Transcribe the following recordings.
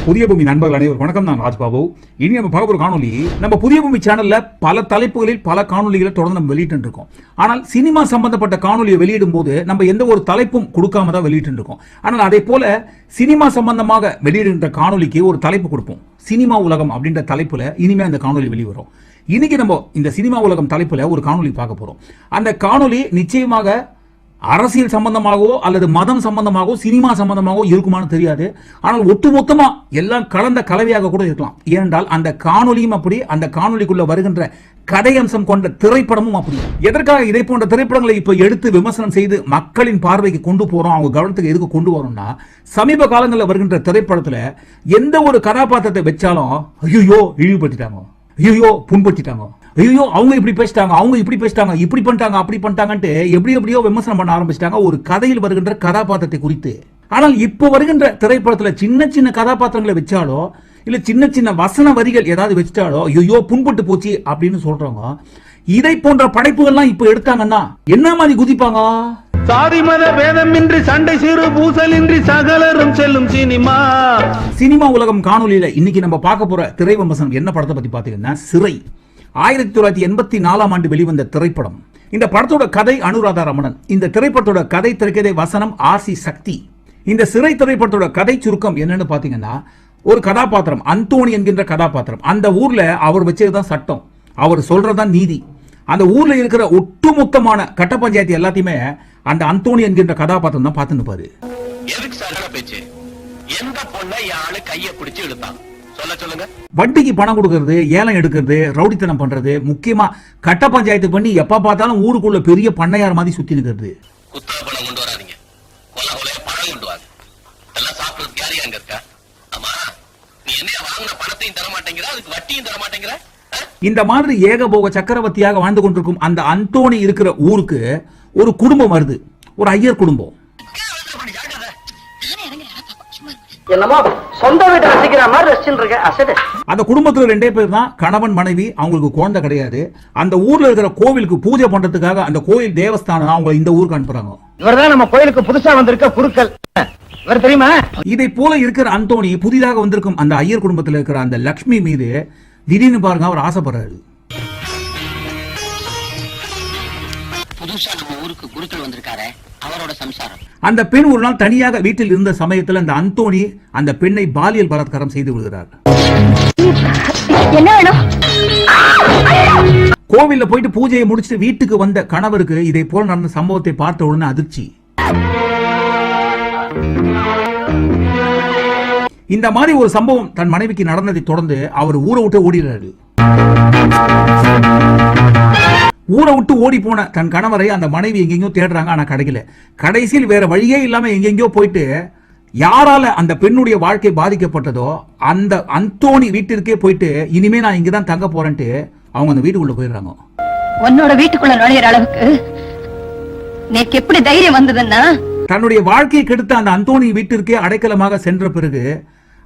புதிய பூமி நண்பர்கள் அனைவரும் வணக்கம். நான் ராஜ்பாபு. இனி நம்ம பார்க்க போற காணொலி, நம்ம புதிய பூமி சேனல்ல பல தலைப்புகளில் பல காணொலிகளை தொடர்ந்து நம்ம வெளியிட்டு இருக்கோம். ஆனால் சினிமா சம்பந்தப்பட்ட காணொலியை வெளியிடும் போது நம்ம எந்த ஒரு தலைப்பும் கொடுக்காம தான் வெளியிட்டு இருக்கோம். ஆனால் அதே போல சினிமா சம்பந்தமாக வெளியிடுகின்ற காணொலிக்கு ஒரு தலைப்பு கொடுப்போம். சினிமா உலகம் அப்படின்ற தலைப்புல இனிமே அந்த காணொலி வெளிவரும். இன்னைக்கு நம்ம இந்த சினிமா உலகம் தலைப்புல ஒரு காணொலி பார்க்க போறோம். அந்த காணொலி நிச்சயமாக அரசியல் சம்பந்தமாகவோ அல்லது மதம் சம்பந்தமாகவோ சினிமா சம்பந்தமாகவோ இருக்குமான்னு தெரியாது. ஆனால் ஒட்டுமொத்தமா எல்லாம் கலந்த கலவையாக கூட இருக்கலாம். ஏனென்றால் அந்த காணொலியும் அப்படி, அந்த காணொலிக்குள்ள வருகின்ற கதை அம்சம் கொண்ட திரைப்படமும் அப்படி. எதற்காக இதை போன்ற திரைப்படங்களை இப்ப எடுத்து விமர்சனம் செய்து மக்களின் பார்வைக்கு கொண்டு போறோம், அவங்க கவனத்துக்கு எதுக்கு கொண்டு வரோம்னா, சமீப காலங்களில் வருகின்ற திரைப்படத்துல எந்த ஒரு கதாபாத்திரத்தை வச்சாலும் ஐயோ இழிவுபடுத்திட்டாங்க, ஐயோ புண்படுத்திட்டாங்க, ஐயோ அவங்க இப்படி பேசிட்டாங்க, அவங்க இப்படி பேசிட்டாங்க, இப்படி பண்ணிட்டாங்க, அப்படி பண்ணிட்டாங்கன்ட்டு எப்படியோ விமர்சனம் பண்ண ஆரம்பிச்சிட்டாங்க ஒரு கதையில் வருகின்ற கதாபாத்திரத்தை குறித்து. ஆனால் இப்போ வருகின்ற திரைப்படத்துல சின்ன சின்ன கதாபாத்திரங்களை வச்சாலோ இல்ல சின்ன சின்ன வசன வரிகள் ஏதாவது வச்சாலோ ஐயோ புண்பட்டு போச்சு அப்படின்னு சொல்றாங்க. இதை போன்ற படைப்புகள்லாம் இப்ப எடுத்தாங்கன்னா என்ன மாதிரி குதிப்பாங்க? சாதி மத வேதமின்றி சண்டை சிறு பூசலின்றி சகலரும் செல்லும் சினிமா உலகம் காணொலியில இன்னைக்கு நம்ம பார்க்க போற திரை விமர்சனம் என்ன படத்தை பத்தி பாத்தீங்கன்னா சிறை. 1984 ஆண்டு வெளிவந்த திரைப்படம். இந்த படத்தோட கதை அனுராதா ரமணன். இந்த திரைப்படத்தோட கதை திரைக்கதை வசனம் ஆசி சக்தி. இந்த சிறை திரைப்படத்தோட கதை சுருக்கம் என்னன்னு பாத்தீங்கன்னா, ஒரு கதாபாத்திரம் அந்தோணி என்கின்ற கதாபாத்திரம். அந்த ஊர்ல அவர் வச்சதுதான் சட்டம், அவர் சொல்றதுதான் நீதி. அந்த ஊர்ல இருக்கிற ஒட்டுமொத்தமான கட்ட பஞ்சாயத்து எல்லாத்தையுமே அந்த அந்தோணி என்கின்ற கதாபாத்திரம் தான் பார்த்து நிற்பாரு. வட்டிக்கு பணம் கொடுக்கறது, ஏலம் எடுக்கிறது, ரவுடித்தனம் பண்றது, முக்கியமா கட்ட பஞ்சாயத்து பண்ணி எப்ப பார்த்தாலும் ஊருக்குள்ள பெரிய பண்ணையார் மாதிரி சுத்தி நிக்கிறது. இந்த மாதிரி ஏகபோக சக்கரவர்த்தியாக வாழ்ந்து கொண்டிருக்கும் அந்த அந்தோணி இருக்கிற ஊருக்கு ஒரு குடும்பம் வருது, ஒரு ஐயர் குடும்பம். அந்த குடும்பத்துல 2 பேர் தான் கணவன் மனைவி. அவங்களுக்கு குழந்தை கிடையாது. அந்த ஊர்ல இருக்கிற கோவிலுக்கு பூஜை பண்றதுக்காக அந்த கோயில் தேவஸ்தானம் அவங்க இந்த ஊருக்கு அனுப்புறாங்க. இவர்தான் நம்ம கோயிலுக்கு புதுசா வந்திருக்க குருக்கள், இவர் தெரியுமா? இதை போல இருக்கிற அந்தோணி புதிதாக வந்திருக்கும் அந்த ஐயர் குடும்பத்தில் இருக்கிற அந்த லக்ஷ்மி மீது திடீர்னு பாருங்க அவர் ஆசைப்படுறாரு. புதுசா நம்ம ஊருக்கு குருக்கள் வந்திருக்காரு, அவரோட சம்சாரம். அந்த பெண் ஒரு நாள் தனியாக வீட்டில் இருந்த சமயத்தில் அந்த அந்தோணி அந்த பெண்ணை பாலியல் பலாத்காரம் செய்து விடுகிறார். கோவில்ல போயிட்டு பூஜையை முடிச்சுட்டு வீட்டுக்கு வந்த கணவருக்கு இதை போல நடந்த சம்பவத்தை பார்த்த உடனே அதிர்ச்சி. இந்த மாதிரி ஒரு சம்பவம் தன் மனைவிக்கு நடந்ததை தொடர்ந்து அவர் ஊரை விட்டு ஓடிடுறாரு. ஊரை விட்டு ஓடி போன தன் கணவரை அந்த மனைவி எங்கெங்கயோ தேடுறாங்க, ஆனா கிடைக்கல. கடைசியில் வேற வழியே இல்லாம எங்கெங்கயோ போயிட்டு யாரால அந்த பெண்ணுடைய வாழ்க்கை பாதிக்கப்பட்டதோ அந்த அந்தோணி வீட்டிற்கே போயிட்டு இனிமே நான் இங்கதான் தங்க போறேன்ட்டு அவங்க அந்த வீட்டுக்குள்ள போயிடுறாங்க. உன்னோட வீட்டுக்குள்ள நுழையிற அளவுக்கு நேக்கு எப்படி தைரியம் வந்ததுன்னா, தன்னுடைய வாழ்க்கையை கெடுத்த அந்த அந்தோணி வீட்டிற்கே அடைக்கலமாக சென்ற பிறகு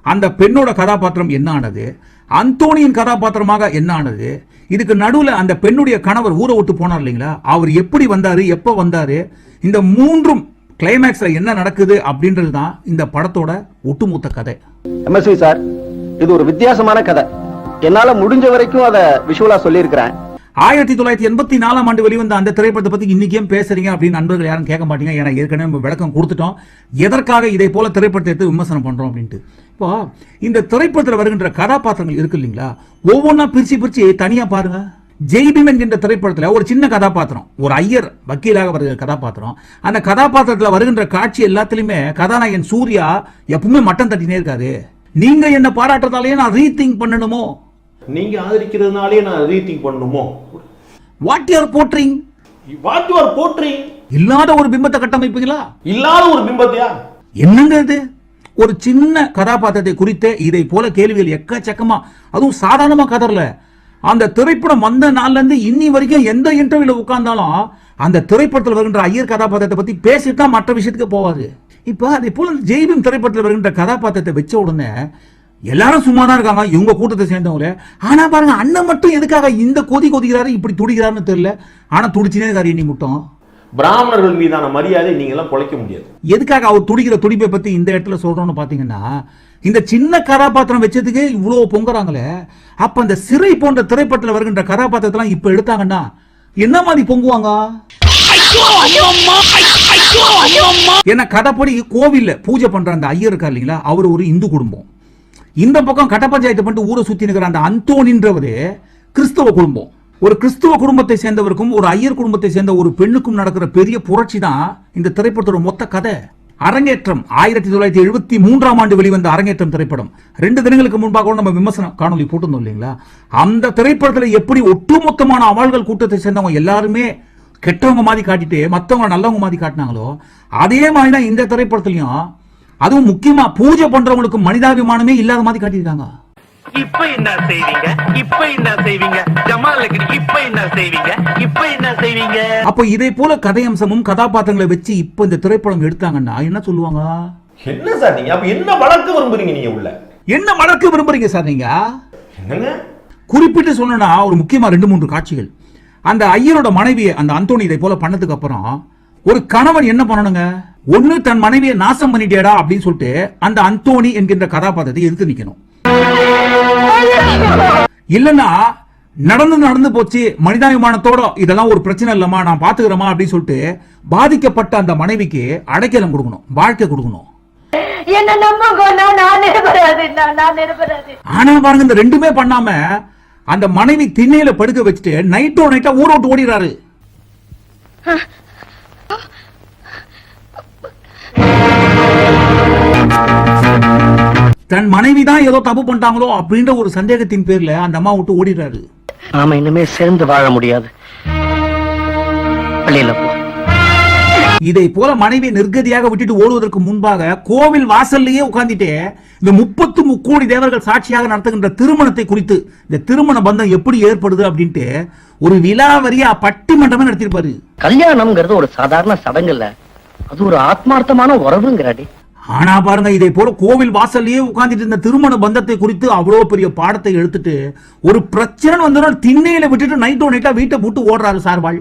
அந்த பெண்ணோட கதாபாத்திரம் என்ன ஆனது, அந்தோணியின் கதாபாத்திரமாக என்ன ஆனது, இதுக்கு நடுவுல அந்த பெண்ணுடைய கணவர் ஊரை விட்டு போனார் இல்லைங்களா, அவர் எப்படி வந்தாரு, எப்ப வந்தாரு, இந்த 3 கிளைமேக்ஸ்ல என்ன நடக்குது அப்படின்றது தான் இந்த படத்தோட ஒட்டுமொத்த கதை. எம்எஸ்வி சார், இது ஒரு வித்தியாசமான கதை. என்னால முடிஞ்ச வரைக்கும் அதை விஷுவலா சொல்லி இருக்கிறேன். 1984 ஆண்டு வெளிவந்த அந்த திரைப்படத்தை பத்தி இன்னைக்கு ஏன் பேசுறீங்க அப்படின்னு நண்பர்கள் யாரும் கேட்க மாட்டீங்க. ஏன்னா ஏற்கனவே நம்ம விளக்கம் கொடுத்துட்டோம் எதற்காக இதை போல திரைப்படத்தை எடுத்து விமர்சனம் பண்றோம் அப்படின்ட்டு. இப்போ இந்த திரைப்படத்தில் வருகின்ற கதாபாத்திரங்கள் இருக்கு இல்லைங்களா, ஒவ்வொன்றா பிரிச்சு தனியா பாருங்க. ஜெய்பீம் என்கின்ற திரைப்படத்தில் ஒரு சின்ன கதாபாத்திரம், ஒரு ஐயர் வக்கீலாக வருகிற கதாபாத்திரம். அந்த கதாபாத்திரத்தில் வருகின்ற காட்சி எல்லாத்திலுமே கதாநாயகன் சூர்யா எப்பவுமே மட்டம் தட்டினே இருக்காரு. நீங்க என்ன பாராட்டுறதாலேயே நான் ரீதிங்க் பண்ணணுமோ, நீங்க ஆதரிக்கிறதுனாலே நான் ரீதிங்க் பண்ணணுமோ? What you are portraying, what you are portraying. இல்லாத ஒரு பிம்பத்தை கட்டமைப்பீங்களா? இல்லாத ஒரு பிம்பத்தையா? என்னங்க இது? ஒரு சின்ன கதாபாத்திரத்தை குறித்து இதை போல கேள்விகள் எக்கச்சக்கமா, அதுவும் சாதாரணமா கதறல. அந்த திரைப்படம் வந்த நாள்ல இருந்து இன்னி வரைக்கும் எந்த இன்டர்வியூல உட்கார்ந்தாலும் அந்த திரைப்படத்தில் வருகின்ற ஐயர் கதாபாத்திரத்தை பத்தி பேசிட்டா மற்ற விஷயத்துக்கு போவாது. இப்ப அதே போல ஜெய்பீம் திரைப்படத்தில் வருகின்ற கதாபாத்திரத்தை வச்ச உடனே எல்லாரும் சும்மா தான் இருக்காங்க, இவங்க கூட்டத்தை சேர்ந்தவங்களே. ஆனா பாருங்க, அண்ணன் மட்டும் எதுக்காக இந்த கொதிக்கிறாரு, இப்படி துடிக்கிறாருன்னு தெரியல. ஆனா துடிச்சுனே இருக்காரு. இனி மட்டும் பிராமணர்கள் மீதான மரியாதை நீங்க எல்லாம் குலைக்க முடியாது. எதுக்காக அவர் துடிக்கிற துடிப்பை பத்தி இந்த இடத்துல சொல்றோம்னு பாத்தீங்கன்னா, இந்த சின்ன கதாபாத்திரம் வச்சதுக்கு இவ்வளவு பொங்குறாங்களே, அப்ப அந்த சிறை போன்ற திரைப்படத்தில் வருகின்ற கதாபாத்திரத்தெல்லாம் இப்ப எடுத்தாங்கன்னா என்ன மாதிரி பொங்குவாங்க? என்ன கதைப்படி கோவில்ல பூஜை பண்ற அந்த ஐயர் இருக்கா இல்லைங்களா, அவர் ஒரு இந்து குடும்பம். இந்த பக்கம் கட்ட பஞ்சாயத்து பண்ணிட்டு ஊரை சுத்தி இருக்கிற அந்த அந்தோனின்றவரு கிறிஸ்தவ குடும்பம். ஒரு கிறிஸ்துவ குடும்பத்தை சேர்ந்தவருக்கும் ஒரு ஐயர் குடும்பத்தை சேர்ந்த ஒரு பெண்ணுக்கும் நடக்கிற பெரிய புரட்சி தான் இந்த திரைப்படத்தோட மொத்த கதை. அரங்கேற்றம் 1973ஆம் ஆண்டு வெளிவந்த அரங்கேற்றம் திரைப்படம். 2 தினங்களுக்கு முன்பாக கூட நம்ம விமர்சன காணொலி போட்டிருந்தோம் இல்லைங்களா. அந்த திரைப்படத்தில் எப்படி ஒட்டுமொத்தமான அவாள்கள் கூட்டத்தை சேர்ந்தவங்க எல்லாருமே கெட்டவங்க மாதிரி காட்டிட்டு மற்றவங்க நல்லவங்க மாதிரி காட்டினாங்களோ, அதே மாதிரி தான் இந்த திரைப்படத்திலையும், அதுவும் முக்கியமா பூஜை பண்றவங்களுக்கு மனிதாபிமானமே இல்லாத மாதிரி காட்டியிருக்காங்க. இப்ப என்ன செய்வீங்க, இப்ப என்ன செய்வீங்க, ஜமாலுக்கு இப்ப என்ன செய்வீங்க, இப்ப என்ன செய்வீங்க. அப்போ இதே போல கதையம்சமும் கதாபாத்திரங்களை வச்சு இப்ப இந்த திரைப்படம் எடுத்தாங்கன்னா என்ன சொல்லுவாங்க? என்ன சார் நீங்க அப்ப என்ன வளர்க்க விரும்புறீங்க? நீங்க உள்ள என்ன வளர்க்க விரும்புறீங்க சார் நீங்க? என்னங்க குறிப்பிட்டு சொல்லணும்னா ஒரு முக்கியமா 2-3 காட்சிகள். அந்த ஐயரோட மனைவியை அந்த அந்தோணி இதை போல பண்ணதுக்கு அப்புறம் ஒரு கணவன் என்ன பண்ணணுங்க? ஒண்ணு தன் மனைவியை நாசம் பண்ணிட்டேடா அப்படின்னு சொல்லிட்டு அந்த அந்தோணி என்கின்ற கதாபாத்திரத்தை எதிர்த்து நிக்கணும். இல்லன்னா நடந்து போச்சு, மனிதாபிமானத்தோட இதெல்லாம் ஒரு பிரச்சனை இல்லமா, நான் பாத்துக்கிறேமா அப்படின்னு சொல்லிட்டு பாதிக்கப்பட்ட அந்த மனைவிக்கு அடைக்கலம் கொடுக்கணும், வாழ்க்கை கொடுக்கணும். ஆனா பாருங்க, இந்த ரெண்டுமே பண்ணாம அந்த மனைவி திண்ணையில படுக்க வச்சுட்டு நைட்டா ஊரை விட்டு ஓடிறாரு. தன் மனைவி தான் ஏதோ தப்பு பண்ணிட்டாங்களோ அப்படின்ற ஒரு சந்தேகத்தின் பேர்ல அந்த அம்மா விட்டு ஓடிறாரு. நாம இனிமே சேர்ந்து வாழ முடியாது. இதை போல மனைவி நிர்கதியாக விட்டுட்டு ஓடுவதற்கு முன்பாக கோவில் வாசல்லையே உட்கார்ந்துட்டு இந்த 33 கோடி தேவர்கள் சாட்சியாக நடத்துகின்ற திருமணத்தை குறித்து, இந்த திருமண பந்தம் எப்படி ஏற்படுது அப்படின்ட்டு ஒரு விலாவரியா பட்டிமன்றமே நடத்திருப்பாரு. கல்யாணம்ங்கிறது ஒரு சாதாரண சடங்கு இல்ல, அது ஒரு ஆத்மார்த்தமான உறவுங்கிறாடி. ஆனா பாருங்க, இதை போல கோவில் வாசல்லையே உட்கார்ந்துட்டு இந்த திருமண பந்தத்தை குறித்து அவ்வளவு பெரிய பாடத்தை எடுத்துட்டு ஒரு பிரச்சனை வந்தோம் திண்ணையில விட்டுட்டு நைட்டா வீட்டை போட்டு ஓடுறாரு சார்பாள்.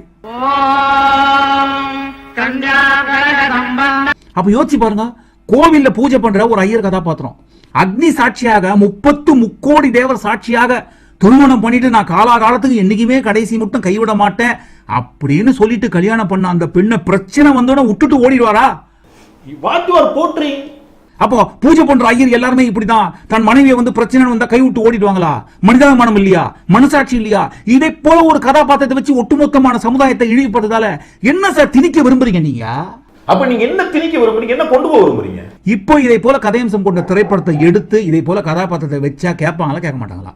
அப்ப யோசிச்சு பாருங்க, கோவில்ல பூஜை பண்ற ஒரு ஐயர் கதாபாத்திரம் அக்னி சாட்சியாக 33 கோடி தேவர் சாட்சியாக திருமணம் பண்ணிட்டு நான் காலாகாலத்துக்கு என்னைக்குமே கடைசி மட்டும் கைவிட மாட்டேன் அப்படின்னு சொல்லிட்டு கல்யாணம் பண்ண அந்த பெண்ணை பிரச்சனை வந்தோட விட்டுட்டு ஓடிடுவாரா? போற்றி அப்போ பூஜை பண்ற ஐயர் எல்லாருமே இப்படிதான் தன் மனைவியை வந்து பிரச்சனை வந்தா கை விட்டு ஓடிடுவாங்களா? மனிதாபிமானம் இல்லையா? மனசாட்சி இல்லையா? இதை போல ஒரு கதாபாத்திரத்தை வச்சு ஒட்டுமொத்தமான சமுதாயத்தை இழிவுபடுறதால என்ன சார் திணிக்க விரும்புறீங்க நீங்க? அப்ப நீங்க என்ன திணிக்க விரும்புறீங்க, என்ன கொண்டு போக விரும்புறீங்க? இப்போ இதை போல கதையம்சம் கொண்ட திரைப்படத்தை எடுத்து இதை போல கதாபாத்திரத்தை வச்சா கேட்பாங்களா கேட்க மாட்டாங்களா?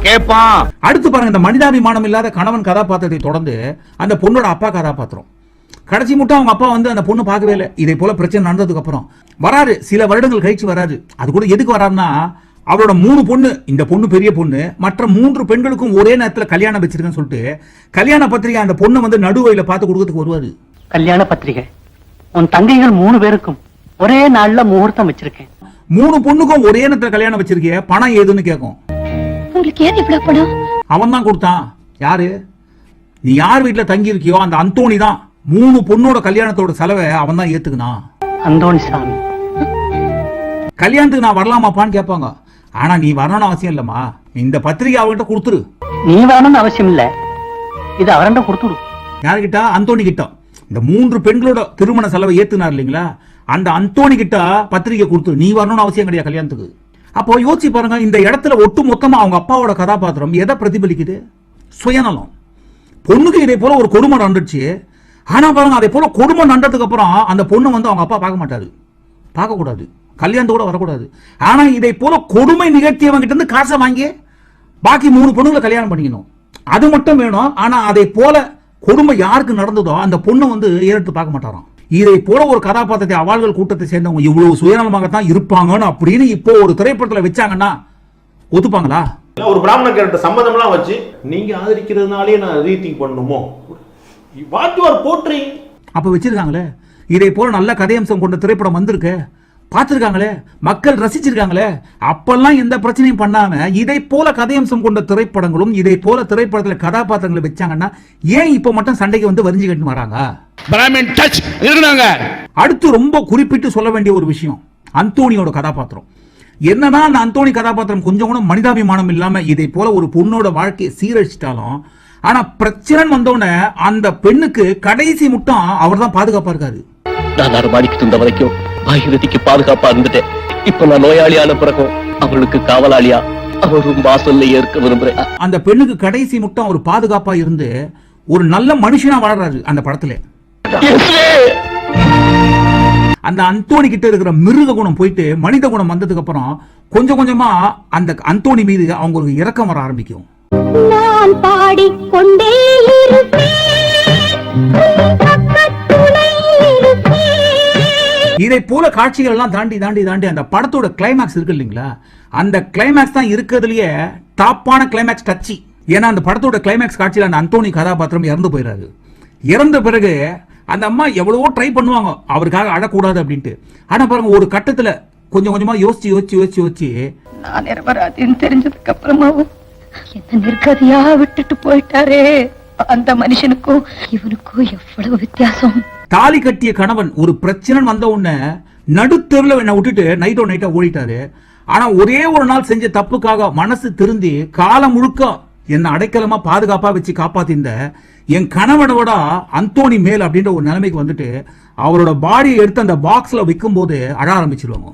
கேட்பான். அடுத்து பாருங்க, இந்த மனிதாபிமானம் இல்லாத கணவன் கதாபாத்திரத்தை தொடர்ந்து அந்த பொண்ணோட அப்பா கதாபாத்திரம். கடைசி மட்டும் அவங்க அப்பா வந்து அந்த பொண்ணு பார்க்கவே இல்லை. இதே போல பிரச்சனை நடந்ததுக்கு அப்புறம் வராரு, சில வருடங்கள் கழிச்சு வராரு. அது கூட எதுக்கு வராருன்னா, அவரோட 3 பொண்ணு, இந்த பொண்ணு பெரிய பொண்ணு, மற்ற 3 பெண்களுக்கும் ஒரே நேரத்துல கல்யாணம் வச்சிருக்கேன்னு சொல்லிட்டு கல்யாண பத்திரிகை அந்த பொண்ணை வந்து நடுவழியில பார்த்து கொடுக்கறதுக்கு வருவாரு. கல்யாண பத்திரிகை உன் தங்கைகள் 3 பேருக்கும் ஒரே நாள்ல முகூர்த்தம் வச்சிருக்கேன். 3 பொண்ணுக்கும் ஒரே நேரத்துல கல்யாணம் வச்சிருக்கிய, பணம் ஏதுன்னு கேட்கும். உங்களுக்கு ஏன் இவ்வளவு பணம்? அவன் தான் கொடுத்தான். யாரு? நீ யார் வீட்டுல தங்கி இருக்கியோ அந்த அந்தோணி தான் 3 பொண்ணோட கல்யாணத்தோட செலவை அவன் தான் ஏத்துக்கணும். அந்தோணி சாமி, கல்யாணத்துக்கு நான் வரலாமாப்பான்னு கேட்பாங்க. ஆனா நீ வரணும்னு அவசியம் இல்லம்மா, இந்த பத்திரிகை அவர்கிட்ட கொடுத்துரு. நீ வரணும்னு அவசியம் இல்ல, இது அவர்கிட்ட கொடுத்துடு. யாருகிட்ட? அந்தோணி கிட்ட. இந்த 3 பெண்களோட திருமண செலவை ஏத்துனார் இல்லைங்களா, அந்த அந்தோணி கிட்ட பத்திரிகை கொடுத்துரு. நீ வரணும்னு அவசியம் கிடையாது கல்யாணத்துக்கு. அப்போ யோசிச்சு பாருங்க, இந்த இடத்துல ஒட்டு மொத்தமா அவங்க அப்பாவோட கதாபாத்திரம் எதை பிரதிபலிக்குது? சுயநலம். பொண்ணுக்கு இதே போல ஒரு கொடுமை நடந்துச்சு. ஆனா பாருங்க, அதே போல கொடுமை நடந்ததுக்கு அப்புறம் அந்த பொண்ணு வந்து அவங்க அப்பா பார்க்க மாட்டாரு, பார்க்க கூடாது, கல்யாணத்தோட வரக்கூடாது. ஆனா இதை போல கொடுமை நிகழ்த்தியவங்க கிட்ட இருந்து காசை வாங்கி பாக்கி 3 பொண்ணுங்களை கல்யாணம் பண்ணிக்கணும், அது மட்டும் வேணும். ஆனா அதை போல கொடுமை யாருக்கு நடந்ததோ அந்த பொண்ணை வந்து ஏறெடுத்து பார்க்க மாட்டாராம். இதை போல ஒரு கதாபாத்திரத்தை அவாள்கள் கூட்டத்தை சேர்ந்தவங்க இவ்வளவு சுயநலமாகத்தான் இருப்பாங்கன்னு அப்படின்னு இப்போ ஒரு திரைப்படத்துல வச்சாங்கன்னா ஒத்துப்பாங்களா? ஒரு பிராமண கேரக்டர் சம்பந்தம் எல்லாம் வச்சு நீங்க ஆதரிக்கிறதுனாலே நான் ரீதிங்க் பண்ணணுமோ? போற்றி அப்ப வச்சிருக்காங்களே. இதை போல நல்ல கதையம்சம் கொண்ட திரைப்படம் வந்திருக்கு, பார்த்திருக்காங்களே, மக்கள் ரசிச்சிருக்காங்களே. அப்பெல்லாம் எந்த பிரச்சனையும் பண்ணாம இதை போல கதையம்சம் கொண்ட திரைப்படங்களும் இதை போல திரைப்படத்துல கதாபாத்திரங்களை வச்சாங்கன்னா ஏன் இப்ப மட்டும் சண்டைக்கு வந்து வரிஞ்சு கட்டு வராங்க? அடுத்து ரொம்ப குறிப்பிட்டு சொல்ல வேண்டிய ஒரு விஷயம், அந்தோனியோட கதாபாத்திரம். என்னதான் அந்த அந்தோனி கதாபாத்திரம் கொஞ்சம் கூட மனிதாபிமானம் இல்லாம இதை போல ஒரு பொண்ணோட வாழ்க்கையை சீரழிச்சிட்டாலும், ஆனா பிரச்சனை வந்தோடனே அந்த பெண்ணுக்கு கடைசி முட்டம் அவர் தான் பாதுகாப்பா இருக்காரு. நான் 6 மாடிக்கு இருந்த வரைக்கும் பாகிரதிக்கு பாதுகாப்பா இருந்துட்டேன். இப்ப நான் நோயாளியான பிறகும் அவளுக்கு காவலாளியா அவரும் வாசல்ல ஏற்க விரும்புறேன். அந்த பெண்ணுக்கு கடைசி முட்டம் அவர் பாதுகாப்பா இருந்து ஒரு நல்ல மனுஷனா வாழறாரு அந்த படத்துல. அந்த அந்தோனி கிட்ட இருக்கிற மிருக குணம் போயிட்டு மனித குணம் வந்ததுக்கு அப்புறம் கொஞ்சம் கொஞ்சமா அந்த அந்தோனி மீது அவங்களுக்கு இரக்கம் வர ஆரம்பிக்கும். நான் பாடிக்கொண்டே இதை போல காட்சிகள் எல்லாம் தாண்டி தாண்டி தாண்டி அந்த படத்தோட கிளைமேக்ஸ் இருக்கு இல்லைங்களா, அந்த கிளைமேக்ஸ் தான் இருக்கிறதுலயே டாப்பான கிளைமேக்ஸ் டச்சி. ஏன்னா அந்த படத்தோட கிளைமேக்ஸ் காட்சியில் அந்த அந்தோனி கதாபாத்திரம் இறந்து போயிடாரு. இறந்த பிறகு அந்த அம்மா எவ்வளவோ ட்ரை பண்ணுவாங்க அவருக்காக அழக்கூடாது அப்படின்ட்டு. ஆனா பாருங்க, ஒரு கட்டத்துல கொஞ்சம் கொஞ்சமா யோசிச்சு யோசிச்சு யோசிச்சு யோசிச்சு நான் நிரபராதின்னு தெரிஞ்சதுக்கு அப்புறமாவும் என்ன நிர்கதியா விட்டுட்டு போயிட்டாரே. அந்த மனுஷனுக்கும் இவனுக்கும் எவ்வளவு வித்தியாசம். தாலி கட்டிய கணவன் ஒரு பிரச்சனை வந்த உடனே நடுத்தெருல என்னை விட்டுட்டு நைட்டா ஓடிட்டாரு. ஆனா ஒரே ஒரு நாள் செஞ்ச தப்புக்காக மனசு திருந்தி காலம் முழுக்க என்ன அடைக்கலமா பாதுகாப்பா வச்சு காப்பாத்திருந்த என் கணவனோட அந்தோனி மேல் அப்படின்ற ஒரு நிலைமைக்கு வந்துட்டு அவரோட பாடியை எடுத்து அந்த பாக்ஸ்ல வைக்கும் போது அழ ஆரம்பிச்சிருவாங்க.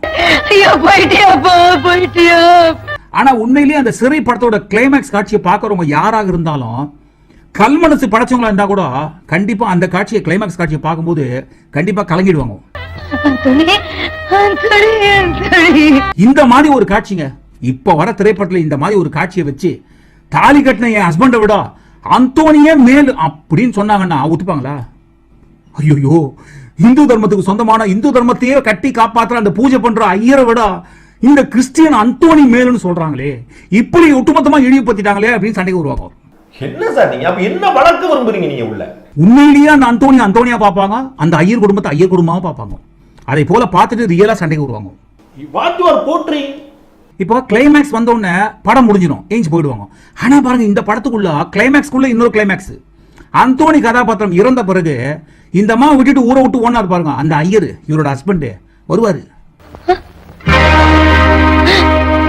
ஆனா உண்மையிலேயே அந்த சிறை படத்தோட கிளைமேக்ஸ் காட்சியை பார்க்கறவங்க யாராக இருந்தாலும், கல் மனசு படைச்சவங்களா இருந்தா கூட கண்டிப்பா அந்த காட்சியை கிளைமேக்ஸ் காட்சியை பார்க்கும்போது கண்டிப்பா கலங்கிடுவாங்க. இந்த மாதிரி ஒரு காட்சிங்க இப்ப வர திரைப்படத்துல இந்த மாதிரி ஒரு காட்சியை வச்சு தாலி கட்டின என் ஹஸ்பண்டை விட அந்தோனியே மேல் அப்படின்னு சொன்னாங்கன்னா ஒத்துப்பாங்களா? ஐயோ, இந்து தர்மத்துக்கு சொந்தமான இந்து தர்மத்தையே கட்டி காப்பாற்ற அந்த பூஜை பண்ற ஐயரை விட இந்த கிறிஸ்டியன் அந்தோனி மேலுன்னு சொல்றாங்களே, இப்படி ஒட்டுமொத்தமா இழிவுபடுத்திட்டாங்களே அப்படின்னு சண்டைக்கு வருவாங்க. என்ன சார் நீங்க அப்ப என்ன வளர்க்க விரும்புறீங்க நீங்க உள்ள? உண்மையிலேயே அந்த அந்தோனியா பார்ப்பாங்க, அந்த ஐயர் குடும்பத்தை ஐயர் குடும்பமா பார்ப்பாங்க. அதை போல பார்த்துட்டு ரியலா சண்டைக்கு வருவாங்க. What you R portraying. இப்போ கிளைமேக்ஸ் வந்த உடனே படம் முடிஞ்சிடும், ஏஞ்சி போயிடுவாங்க. ஆனா பாருங்க, இந்த படத்துக்குள்ள கிளைமேக்ஸ்க்குள்ள இன்னொரு கிளைமேக்ஸ். அந்தோனி கதாபாத்திரம் இறந்த பிறகு இந்த அம்மா விட்டுட்டு ஊரை விட்டு ஓனாரு பாருங்க, அந்த ஐயர் இவரோட ஹஸ்பண்ட் வருவாரு.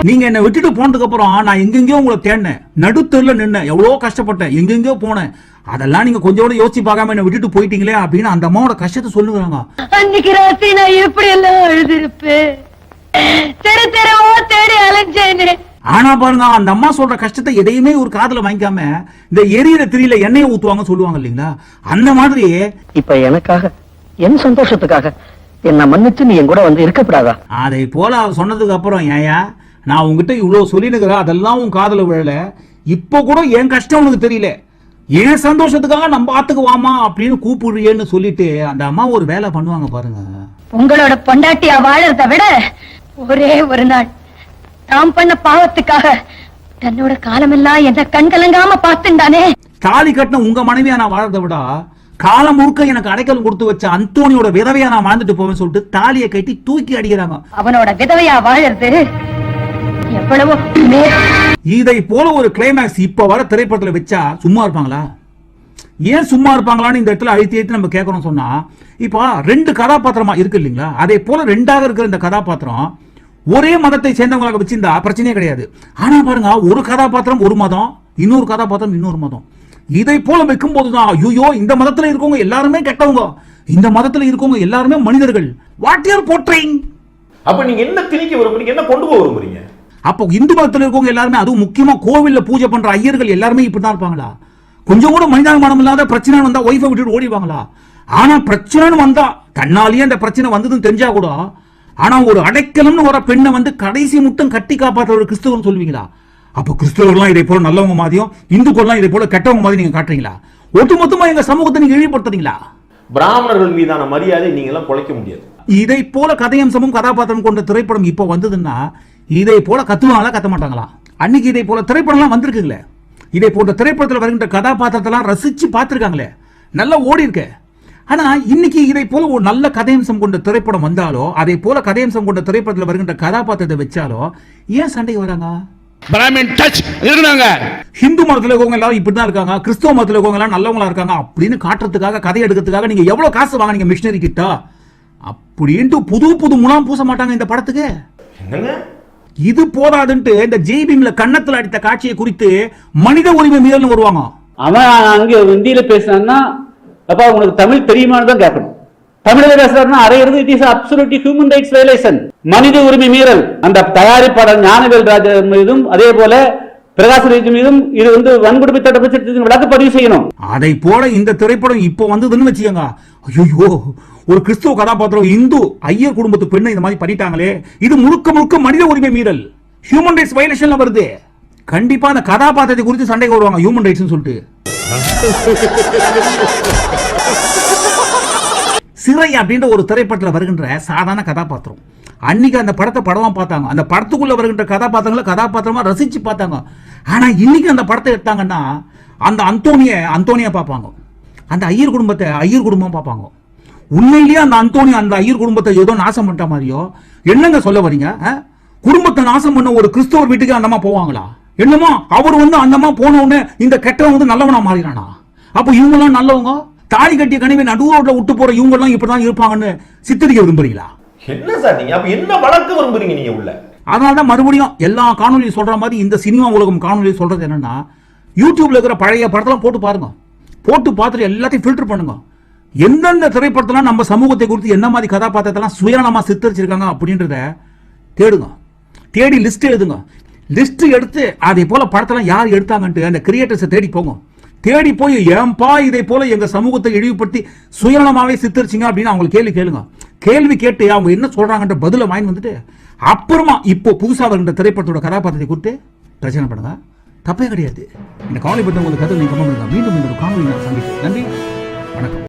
நீங்க என்ன விட்டுட்டு போனதுக்கு அப்புறம் நான் எங்கெங்கயோ உங்களை தேடினேன், நடுத்தெருல நின்னேன், எவ்வளவு கஷ்டப்பட்டேன், எங்கெங்கயோ போனேன், அதெல்லாம் நீங்க கொஞ்சம் கூட யோசிச்சு பார்க்காம என்ன விட்டுட்டு போயிட்டீங்களே அப்படின்னு அந்த அம்மாவோட கஷ்டத்தை சொல்லுங்க. அன்னைக்கு ராத்திரி நான் எப்படி எல்லாம் அழுதுருப்பேன், தெரு தெருவோ தேடி அலைஞ்சேனே. ஆனா பாருங்க, அந்த அம்மா சொல்ற கஷ்டத்தை எதையுமே ஒரு காதுல வாங்கிக்காம இந்த எரியிற திரியில எண்ணெயை ஊத்துவாங்க சொல்லுவாங்க இல்லைங்களா, அந்த மாதிரி இப்ப எனக்காக என் சந்தோஷத்துக்காக என்ன மன்னிச்சு நீ என் கூட வந்து இருக்கப்படாதா? அதை போல அவர் சொன்னதுக்கு அப்புறம் ஏயா நான் உங்ககிட்ட இவ்வளவு சொல்லினுக்கிறேன், அதெல்லாம் உன் காதுல விழல, இப்ப கூட என் கஷ்டம் உனக்கு தெரியல, என் சந்தோஷத்துக்காக நம்ம ஆத்துக்கு வாமா அப்படின்னு கூப்பிடுறியேன்னு சொல்லிட்டு அந்த அம்மா ஒரு வேலை பண்ணுவாங்க பாருங்க. உங்களோட பொண்டாட்டியா வாழறத விட ஒரே ஒரு நாள் நாம் பண்ண பாவத்துக்காக தன்னோட காலமெல்லாம் என்ன கண்கலங்காம பார்த்துட்டானே. தாலி கட்டின உங்க மனைவியா நான் வாழறத விட காலம் முழுக்க எனக்கு அடைக்கலம் கொடுத்து வச்ச அந்தோனியோட விதவையா நான் வாழ்ந்துட்டு போவேன்னு சொல்லிட்டு தாலியை கட்டி தூக்கி அடிக்கிறாங்க. அவனோட விதவையா வாழறது எவ்வளவோ. இதை போல ஒரு கிளைமேக்ஸ் இப்ப வர திரைப்படத்துல வச்சா சும்மா இருப்பாங்களா? ஏன் சும்மா இருப்பாங்களான்னு இந்த இடத்துல அழுத்தி நம்ம கேட்கணும் சொன்னா, இப்ப 2 கதாபாத்திரமா இருக்கு இல்லைங்களா, அதே போல 2ஆக இருக்கிற இந்த கதாபாத்திரம் ஒரே மதத்தை சேர்ந்தவங்களாக வச்சிருந்தா பிரச்சனையே கிடையாது. ஆனா பாருங்க, ஒரு கதாபாத்திரம் ஒரு மதம், இன்னொரு கதாபாத்திரம் இன்னொரு மதம். இதை போல வைக்கும் போதுதான் ஐயோ இந்த மதத்துல இருக்கவங்க எல்லாருமே கெட்டவங்க, இந்த மதத்துல இருக்கவங்க எல்லாருமே மனிதர்கள். What you R portraying. அப்ப நீங்க என்ன திணிக்க விரும்புறீங்க, என்ன கொண்டு போக விரும்புறீங்க? அப்போ இந்து மதத்துல இருக்கவங்க எல்லாருமே, அதுவும் முக்கியமா கோவில்ல பூஜை பண்ற ஐயர்கள் எல்லாருமே இப்படிதான் இருப்பாங்களா? கொஞ்சம் கூட மனிதாபிமானம் இல்லாத பிரச்சனை வந்தா ஒய்ஃபை விட்டுட்டு ஓடிவாங்களா? ஆனா பிரச்சனை வந்தா தன்னாலேயே அந்த பிரச்சனை வந்ததுன்னு தெரிஞ்சா கூட, ஆனா ஒரு அடைக்கலம்னு வர பெண்ணை வந்து கடைசி முட்டம் கட்டி காப்பாற்ற ஒரு கிறிஸ்தவன் சொல்லுவீங்களா? அப்போ கிறிஸ்தவர்கள்லாம் இதை போல நல்லவங்க மாதிரியும் இந்துக்கள்லாம் இதை போல கெட்டவங்க மாதிரி நீங்க காட்டுறீங்களா? ஒட்டுமொத்தமா எங்க சமூகத்தை நீங்க இழிவுபடுத்துறீங்களா? பிராமணர்கள் மீதான மரியாதை நீங்க எல்லாம் குலைக்க முடியாது. இதை போல கதையம்சமும் கதாபாத்திரம் கொண்ட திரைப்படம் இப்ப வந்ததுன்னா இதை போல கத்துவாங்களா கத்த மாட்டாங்களா? அன்னைக்கு இதை போல திரைப்படம்லாம் வந்திருக்குங்களே, இதை போன்ற திரைப்படத்தில் வருகின்ற கதாபாத்திரத்தெல்லாம் ரசிச்சு பார்த்துருக்காங்களே, நல்லா ஓடி இருக்க. ஆனா இன்னைக்கு இதை போல ஒரு நல்ல கதையம்சம் கொண்ட திரைப்படம் வந்தாலோ, அதே போல கதையம்சம் கொண்ட திரைப்படத்தில் வருகின்ற கதாபாத்திரத்தை வச்சாலோ ஏன் சண்டைக்கு வராங்க? பிராமின் டச் இருந்தாங்க. ஹிந்து மதத்துல இருக்கவங்க எல்லாரும் இப்படிதான் இருக்காங்க, கிறிஸ்தவ மதத்துல இருக்கவங்க எல்லாம் நல்லவங்களா இருக்காங்க அப்படின்னு காட்டுறதுக்காக, கதை எடுக்கிறதுக்காக நீங்க எவ்வளவு காசு வாங்குனீங்க மிஷினரி கிட்ட அப்படின்ட்டு புது புது முலாம் பூச மாட்டாங்க இந்த படத்துக்கு. என்னங்க இது போதாதுன்ட்டு இந்த ஜெய்பீம்ல கன்னத்துல அடித்த காட்சியை குறித்து மனித உரிமை மீறல்னு வருவாங்க. அவன் அங்க ஹிந்தியில பேசினான்னா அப்பா உனக்கு தமிழ் தெரியுமான்னு தான் கேட்கணும். தமிழ்ல பேசுறாருன்னா அறையிறது it is absolutely human rights violation, மனித உரிமை மீறல். அந்த தயாரிப்பாளர் ஞானவேல் ராஜா மீதும் அதே போல பிரகாஷ் மீதும் இது வன்கொடுமை சட்டத்தின் வழக்கு பதிவு செய்யணும். அதை போல இந்த திரைப்படம் இப்போ வந்ததுன்னு வச்சுக்கோங்க, ஐயோ ஒரு கிறிஸ்துவ கதாபாத்திரம் இந்து ஐயர் குடும்பத்து பெண்ணை இந்த மாதிரி பண்ணிட்டாங்களே, இது முழுக்க முழுக்க மனித உரிமை மீறல், ஹியூமன் ரைட்ஸ் வயலேஷன்ல வருது. கண்டிப்பா அந்த கதாபாத்திரத்தை குறித்து சண்டைக்கு வருவாங்க ஹியூமன் ரைட்ஸ் சொல்லிட்டு. சிறை அப்படின்ற ஒரு திரைப்படத்தில் வருகின்ற சாதாரண கதாபாத்திரம், அன்னைக்கு அந்த படத்தை படமா பார்த்தாங்க, அந்த படத்துக்குள்ள வருகின்ற கதாபாத்திரங்களை கதாபாத்திரமா ரசிச்சு பார்த்தாங்க. ஆனா இன்னைக்கு அந்த படத்தை எடுத்தாங்கன்னா அந்த அந்தோனியா பார்ப்பாங்க, அந்த ஐயர் குடும்பத்தை ஐயர் குடும்பம் பார்ப்பாங்க. உண்மையிலேயே அந்த அந்த ஐயர் குடும்பத்தை ஏதோ நாசம் பண்ணிட்ட மாதிரியோ என்னங்க சொல்ல வரீங்க? குடும்பத்தை நாசம் பண்ண ஒரு கிறிஸ்தவர் வீட்டுக்கு அந்தமா போவாங்களா? என்னமோ அவர் அந்தமா போன உடனே இந்த கெட்டவன் நல்லவனா மாறினானா? அப்ப இவங்க எல்லாம் நல்லவங்க, தாலி கட்டிய கனிவை நடு ரோட்ல விட்டு போற இவங்க எல்லாம் இப்படிதான் இருப்பாங்கன்னு சித்தரிக்க விரும்புறீங்களா? என்ன சார் நீங்க அப்ப என்ன வளர்க்க விரும்புறீங்க நீங்க உள்ள? அதனாலதான் மறுபடியும் எல்லா காணொலியும் சொல்ற மாதிரி இந்த சினிமா உலகம் காணொலி சொல்றது என்னன்னா, யூடியூப்ல இருக்கிற பழைய படத்தெல்லாம் போட்டு பாருங்க, போட்டு பார்த்துட்டு எல்லாத்தையும் ஃபில்டர் பண்ணுங்க. எந்தெந்த திரைப்படத்துல நம்ம சமூகத்தை குறித்து என்ன மாதிரி கதாபாத்திரத்தெல்லாம் சுயநலமா சித்தரிச்சிருக்காங்க அப்படின்றத தேடுங்க, தேடி லிஸ்ட் எழுதுங்க. லிஸ்ட் எடுத்து அதே போல படத்தெல்லாம் யார் எடுத்தாங்கன்ட்டு அந்த கிரியேட்டர்ஸை தேடி போங்க. தேடி போய் ஏன்பா இதை போல எங்க சமூகத்தை இழிவுபடுத்தி சுயநலமாவே சித்தரிச்சிங்க அப்படின்னு அவங்க கேளுங்க. கேள்வி கேட்டு அவங்க என்ன சொல்றாங்கன்ற பதில வாங்கி வந்துட்டு அப்புறமா இப்போ புதுசா வருகின்ற திரைப்படத்தோட கதாபாத்திரத்தை குறித்து பிரச்சனை பண்ணுங்க, தப்பே கிடையாது. இந்த காணொலி பற்றி உங்களுக்கு கருத்து நீங்க கமெண்ட் பண்ணுங்க. மீண்டும் இந்த ஒரு காணொலி நான் சந்திப்பேன். நன்றி, வணக்கம்.